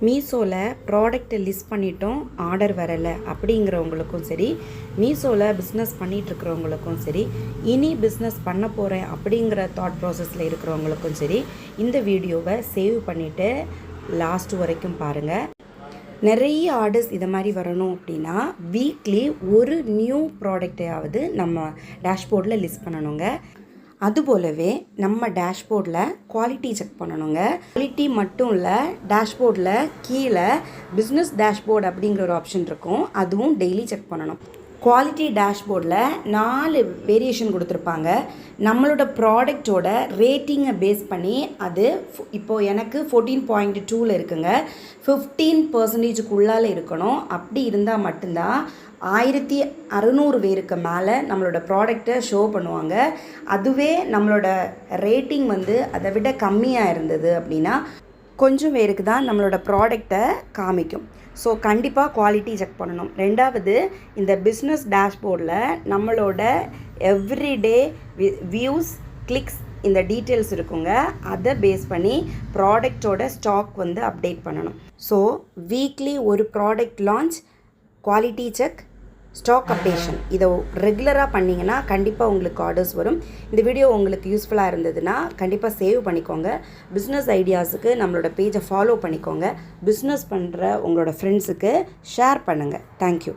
மீஷோவில் ப்ராடக்ட்டை லிஸ்ட் பண்ணிட்டோம், ஆர்டர் வரலை அப்படிங்கிறவங்களுக்கும் சரி, மீஷோவில் பிஸ்னஸ் பண்ணிகிட்ருக்கிறவங்களுக்கும் சரி, இனி பிஸ்னஸ் பண்ண போகிறேன் அப்படிங்கிற தாட் ப்ராசஸில் இருக்கிறவங்களுக்கும் சரி, இந்த வீடியோவை சேவ் பண்ணிவிட்டு லாஸ்ட் வரைக்கும் பாருங்கள். நிறைய ஆர்டர்ஸ் இதை மாதிரி வரணும் அப்படின்னா வீக்லி ஒரு நியூ ப்ராடக்டையாவது நம்ம டேஷ்போர்டில் லிஸ்ட் பண்ணணுங்க. அதுபோலவே நம்ம டேஷ்போர்டில் குவாலிட்டி செக் பண்ணணுங்க. குவாலிட்டி மட்டும் இல்லை, டேஷ்போர்டில் கீழே பிஸ்னஸ் டேஷ்போர்டு அப்படிங்கிற ஒரு ஆப்ஷன் இருக்கும், அதுவும் டெய்லி செக் பண்ணணும். குவாலிட்டி டேஷ்போர்டில் 4 வேரியேஷன் கொடுத்துருப்பாங்க. நம்மளோட ப்ராடக்டோட ரேட்டிங்கை பேஸ் பண்ணி அது இப்போது எனக்கு 14.2 இருக்குங்க. 15% இருக்கணும். அப்படி இருந்தால் மட்டும்தான் 1600 பேருக்கு மேலே நம்மளோட ப்ராடக்டை ஷோ பண்ணுவாங்க. அதுவே நம்மளோட ரேட்டிங் அதை விட கம்மியாக இருந்தது அப்படின்னா கொஞ்சம் பேருக்கு தான் நம்மளோட ப்ராடக்டை காமிக்கும். ஸோ கண்டிப்பாக குவாலிட்டி செக் பண்ணணும். ரெண்டாவது, இந்த பிஸ்னஸ் டேஷ்போர்டில் நம்மளோட எவ்ரிடே வியூஸ், கிளிக்ஸ், இந்த டீட்டெயில்ஸ் இருக்குங்க. அதை பேஸ் பண்ணி ப்ராடக்டோட ஸ்டாக் அப்டேட் பண்ணணும். ஸோ வீக்லி ஒரு product launch, quality check, stock updation, இதை ரெகுலராக பண்ணிங்கன்னா கண்டிப்பாக உங்களுக்கு ஆர்டர்ஸ் வரும். இந்த வீடியோ உங்களுக்கு யூஸ்ஃபுல்லாக இருந்ததுன்னா கண்டிப்பாக சேவ் பண்ணிக்கோங்க. பிஸ்னஸ் ஐடியாஸுக்கு நம்மளோட பேஜை ஃபாலோ பண்ணிக்கோங்க. பிஸ்னஸ் பண்ணுற உங்களோட ஃப்ரெண்ட்ஸுக்கு ஷேர் பண்ணுங்கள். தேங்க்யூ.